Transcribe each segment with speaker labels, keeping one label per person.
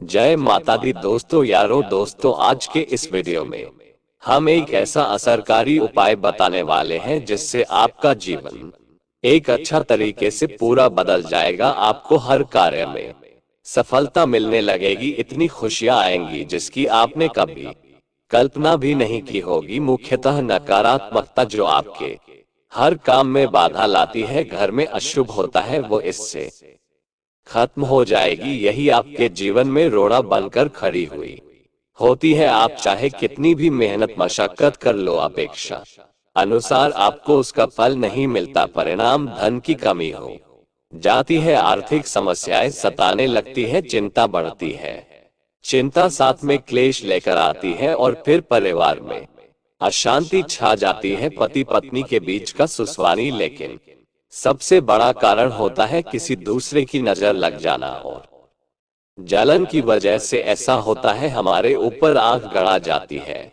Speaker 1: जय माता दी दोस्तों, यारों दोस्तों, आज के इस वीडियो में हम एक ऐसा असरकारी उपाय बताने वाले हैं जिससे आपका जीवन एक अच्छा तरीके से पूरा बदल जाएगा। आपको हर कार्य में सफलता मिलने लगेगी, इतनी खुशियां आएंगी जिसकी आपने कभी कल्पना भी नहीं की होगी। मुख्यतः नकारात्मकता जो आपके हर काम में बाधा लाती है, घर में अशुभ होता है, वो इससे खत्म हो जाएगी। यही आपके जीवन में रोड़ा बनकर खड़ी हुई होती है। आप चाहे कितनी भी मेहनत मशक्कत कर लो, अपेक्षा अनुसार आपको उसका फल नहीं मिलता। परिणाम धन की कमी हो जाती है, आर्थिक समस्याएं सताने लगती है, चिंता बढ़ती है। चिंता साथ में क्लेश लेकर आती है और फिर परिवार में अशांति छा जाती है, पति पत्नी के बीच का सुसवानी। लेकिन सबसे बड़ा कारण होता है किसी दूसरे की नजर लग जाना और जलन की वजह से ऐसा होता है, हमारे ऊपर आंख गड़ा जाती है।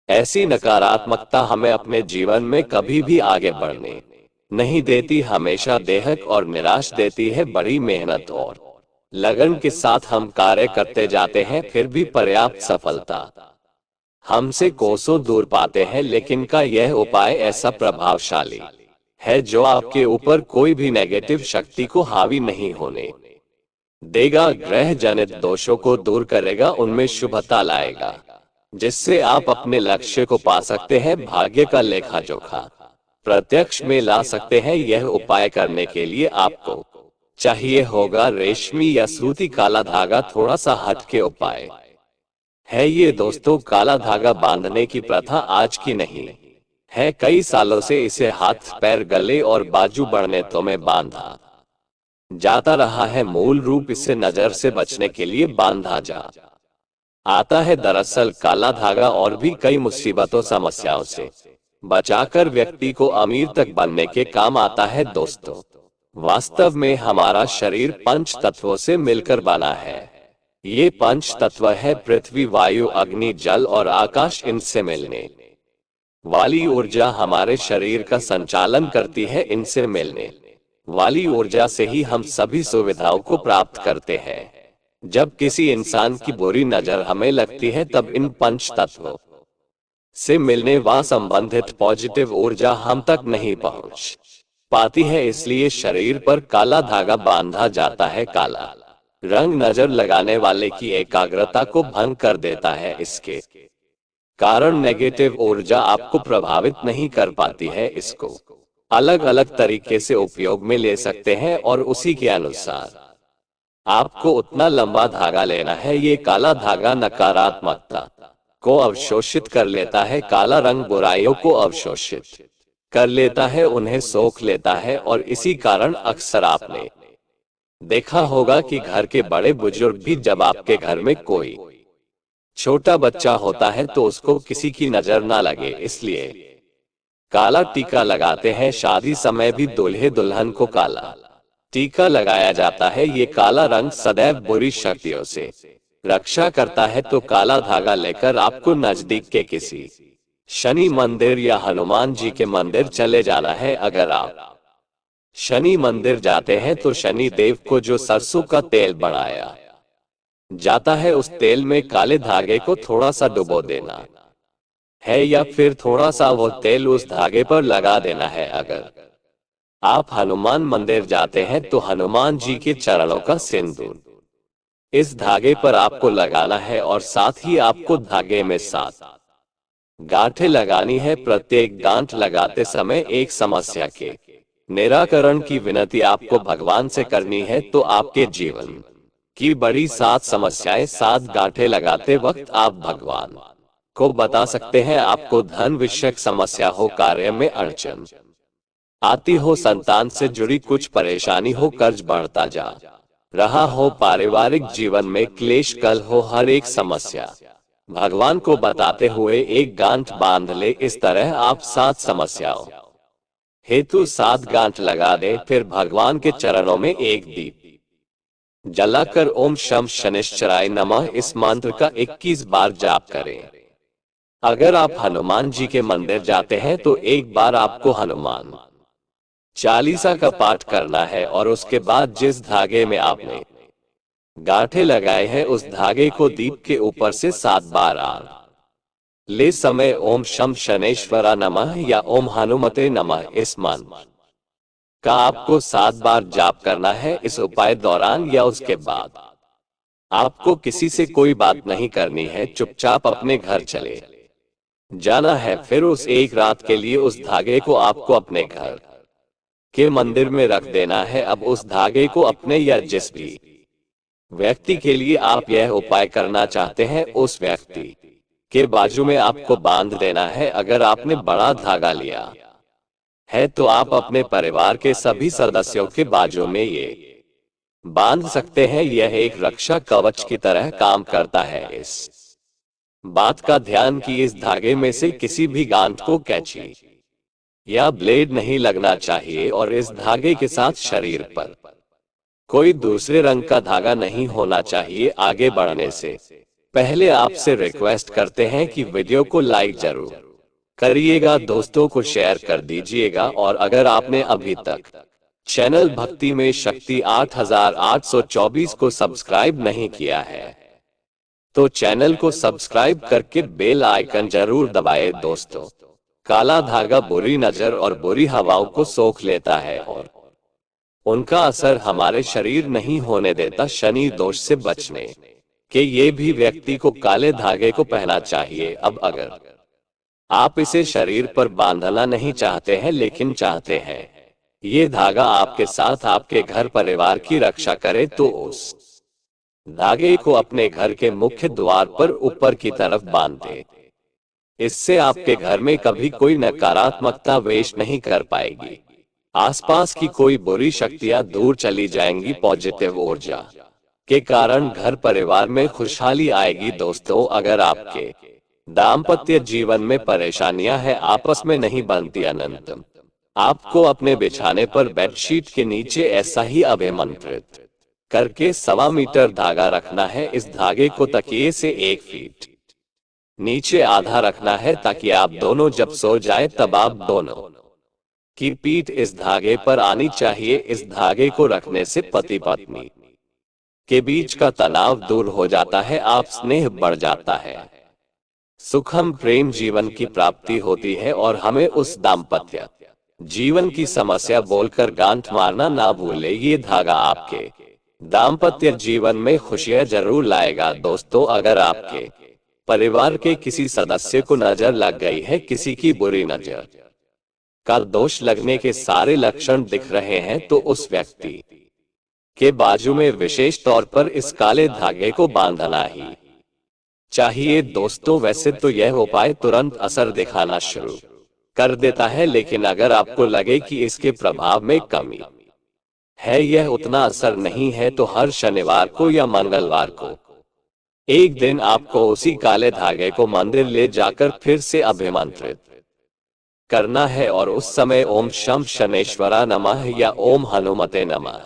Speaker 1: ऐसी नकारात्मकता हमें अपने जीवन में कभी भी आगे बढ़ने नहीं देती, हमेशा देहक और निराश देती है। बड़ी मेहनत और लगन के साथ हम कार्य करते जाते हैं, फिर भी पर्याप्त सफलता हमसे कोसों दूर पाते हैं। लेकिन का यह उपाय ऐसा प्रभावशाली है जो आपके ऊपर कोई भी नेगेटिव शक्ति को हावी नहीं होने देगा, ग्रह जनित दोषों को दूर करेगा, उनमें शुभता लाएगा, जिससे आप अपने लक्ष्य को पा सकते हैं, भाग्य का लेखा जोखा प्रत्यक्ष में ला सकते हैं। यह उपाय करने के लिए आपको चाहिए होगा रेशमी या सूती काला धागा। थोड़ा सा हटके उपाय है ये दोस्तों। काला धागा बांधने की प्रथा आज की नहीं है, कई सालों से इसे हाथ, पैर, गले और बाजू बढ़नेतों में बांधा जाता रहा है। मूल रूप इसे नजर से बचने के लिए बांधा जा आता है। दरअसल काला धागा और भी कई मुसीबतों समस्याओं से बचाकर व्यक्ति को अमीर तक बनने के काम आता है दोस्तों। वास्तव में हमारा शरीर पंच तत्वों से मिलकर बना है। ये पंच तत्व है पृथ्वी, वायु, अग्नि, जल और आकाश। इनसे मिलने वाली ऊर्जा हमारे शरीर का संचालन करती है। इनसे मिलने वाली ऊर्जा से ही हम सभी सुविधाओं को प्राप्त करते हैं। जब किसी इंसान की बुरी नजर हमें लगती है, तब इन पंच तत्वों से मिलने व संबंधित पॉजिटिव ऊर्जा हम तक नहीं पहुंच पाती है, इसलिए शरीर पर काला धागा बांधा जाता है। काला रंग नजर लगाने वाले की एकाग्रता को भंग कर देता है, इसके कारण नेगेटिव ऊर्जा आपको प्रभावित नहीं कर पाती है। इसको अलग अलग तरीके से उपयोग में ले सकते हैं और उसी के अनुसार आपको उतना लंबा धागा लेना है। ये काला धागा नकारात्मकता को अवशोषित कर लेता है, काला रंग बुराइयों को अवशोषित कर लेता है, उन्हें सोख लेता है। और इसी कारण अक्सर आपने देखा होगा कि घर के बड़े बुजुर्ग भी जब आपके घर में कोई छोटा बच्चा होता है तो उसको किसी की नजर ना लगे, इसलिए काला टीका लगाते हैं। शादी समय भी दूल्हे दुल्हन को काला टीका लगाया जाता है। ये काला रंग सदैव बुरी शक्तियों से रक्षा करता है। तो काला धागा लेकर आपको नजदीक के किसी शनि मंदिर या हनुमान जी के मंदिर चले जाना है। अगर आप शनि मंदिर जाते हैं तो शनि देव को जो सरसों का तेल बढ़ाया जाता है, उस तेल में काले धागे को थोड़ा सा डुबो देना है, या फिर थोड़ा सा वो तेल उस धागे पर लगा देना है। अगर आप हनुमान मंदिर जाते हैं तो हनुमान जी के चरणों का सिंदूर इस धागे पर आपको लगाना है और साथ ही आपको धागे में 7 गांठें लगानी है। प्रत्येक गांठ लगाते समय एक समस्या के निराकरण की विनती आपको भगवान से करनी है। तो आपके जीवन की बड़ी 7 समस्याएं 7 गांठें लगाते वक्त आप भगवान को बता सकते हैं। आपको धन विषयक समस्या हो, कार्य में अड़चन आती हो, संतान से जुड़ी कुछ परेशानी हो, कर्ज बढ़ता जा रहा हो, पारिवारिक जीवन में क्लेश कल हो, हर एक समस्या भगवान को बताते हुए एक गांठ बांध ले। इस तरह आप 7 समस्याओं हेतु 7 गांठ लगा दें। फिर भगवान के चरणों में एक दीप जलाकर ओम शम शनिश्चराय नमः इस मंत्र का 21 बार जाप करें। अगर आप हनुमान जी के मंदिर जाते हैं तो एक बार आपको हनुमान चालीसा का पाठ करना है और उसके बाद जिस धागे में आपने गांठें लगाए हैं उस धागे को दीप के ऊपर से 7 बार ले समय ओम शम शनेश्वरा नमः या ओम हनुमते नमः इस मंत्र का आपको 7 बार जाप करना है। इस उपाय दौरान या उसके बाद आपको किसी से कोई बात नहीं करनी है, चुपचाप अपने घर चले जाना है। फिर उस एक रात के लिए उस धागे को आपको अपने घर के मंदिर में रख देना है। अब उस धागे को अपने या जिस भी व्यक्ति के लिए आप यह उपाय करना चाहते हैं उस व्यक्ति के बाजू में आपको बांध देना है। अगर आपने बड़ा धागा लिया है तो आप अपने परिवार के सभी सदस्यों के बाजू में ये बांध सकते हैं। यह एक रक्षा कवच की तरह काम करता है। इस बात का ध्यान कि इस धागे में से किसी भी गांठ को कैंची या ब्लेड नहीं लगना चाहिए और इस धागे के साथ शरीर पर कोई दूसरे रंग का धागा नहीं होना चाहिए। आगे बढ़ने से पहले आपसे रिक्वेस्ट करते हैं कि वीडियो को लाइक जरूर करिएगा, दोस्तों को शेयर कर दीजिएगा और अगर आपने अभी तक चैनल भक्ति में शक्ति 8824 को सब्सक्राइब नहीं किया है तो चैनल को सब्सक्राइब करके बेल आइकन जरूर दबाएं। दोस्तों, काला धागा बुरी नजर और बुरी हवाओं को सोख लेता है और उनका असर हमारे शरीर नहीं होने देता। शनि दोष से बचने के ये भी व्यक्ति को काले धागे को पहनना चाहिए। अब अगर आप इसे शरीर पर बांधना नहीं चाहते हैं लेकिन चाहते हैं ये धागा आपके साथ आपके घर परिवार की रक्षा करे तो उस धागे को अपने घर के मुख्य द्वार पर ऊपर की तरफ बांध दे। इससे आपके घर में कभी कोई नकारात्मकता वेश नहीं कर पाएगी। आसपास की कोई बुरी शक्तियां दूर चली जाएंगी। पॉजिटिव ऊर्जा के कारण घर परिवार में खुशहाली आएगी। दोस्तों, अगर आपके दाम्पत्य जीवन में परेशानियां हैं, आपस में नहीं बनती अनंत, आपको अपने बिछाने पर बेडशीट के नीचे ऐसा ही अभिमंत्रित करके 1.25 मीटर धागा रखना है। इस धागे को तकिए से 1 फीट नीचे आधा रखना है ताकि आप दोनों जब सो जाए तब आप दोनों की पीठ इस धागे पर आनी चाहिए। इस धागे को रखने से पति पत्नी के बीच का तनाव दूर हो जाता है, आप स्नेह बढ़ जाता है, सुखम प्रेम जीवन की प्राप्ति होती है और हमें उस दाम्पत्य जीवन की समस्या बोलकर गांठ मारना ना भूले। ये धागा आपके दाम्पत्य जीवन में खुशियां जरूर लाएगा। दोस्तों, अगर आपके परिवार के किसी सदस्य को नजर लग गई है, किसी की बुरी नजर का दोष लगने के सारे लक्षण दिख रहे हैं तो उस व्यक्ति के बाजू में विशेष तौर पर इस काले धागे को बांधना ही चाहिए। दोस्तों, वैसे तो यह उपाय तुरंत असर दिखाना शुरू कर देता है लेकिन अगर आपको लगे कि इसके प्रभाव में कमी है, यह उतना असर नहीं है, तो हर शनिवार को या मंगलवार को एक दिन आपको उसी काले धागे को मंदिर ले जाकर फिर से अभिमंत्रित करना है और उस समय ओम शम शनेश्वरा नमः या ओम हनुमते नमः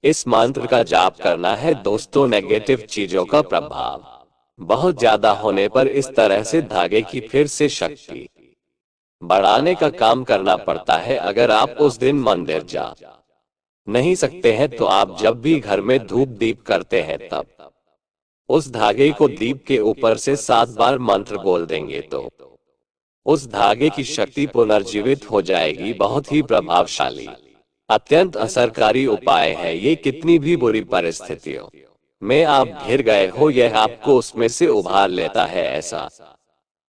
Speaker 1: इस मंत्र का जाप करना है। दोस्तों, नेगेटिव चीजों का प्रभाव बहुत ज्यादा होने पर इस तरह से धागे की फिर से शक्ति बढ़ाने का काम करना पड़ता है। अगर आप उस दिन मंदिर जा नहीं सकते हैं तो आप जब भी घर में धूप दीप करते हैं तब उस धागे को दीप के ऊपर से 7 बार मंत्र बोल देंगे तो उस धागे की शक्ति पुनर्जीवित हो जाएगी। बहुत ही प्रभावशाली, अत्यंत असरकारी उपाय है ये। कितनी भी बुरी परिस्थितियों में आप घिर गए हो, यह आपको उसमें से उभार लेता है। ऐसा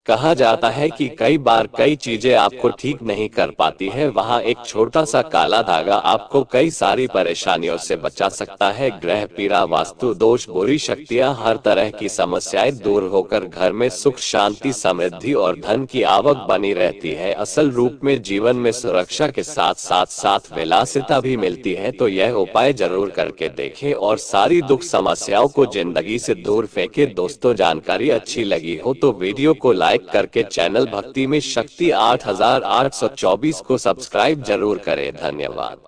Speaker 1: कहा जाता है कि कई बार कई चीजें आपको ठीक नहीं कर पाती है, वहां एक छोटा सा काला धागा आपको कई सारी परेशानियों से बचा सकता है। ग्रह पीड़ा, वास्तु दोष, बुरी शक्तियां, हर तरह की समस्याएं दूर होकर घर में सुख शांति समृद्धि और धन की आवक बनी रहती है। असल रूप में जीवन में सुरक्षा के साथ साथ विलासिता भी मिलती है। तो यह उपाय जरूर करके देखें और सारी दुख समस्याओं को जिंदगी से दूर फेंके। दोस्तों, जानकारी अच्छी लगी हो तो वीडियो को लाइक करके चैनल भक्ति में शक्ति 8824 को सब्सक्राइब जरूर करें। धन्यवाद।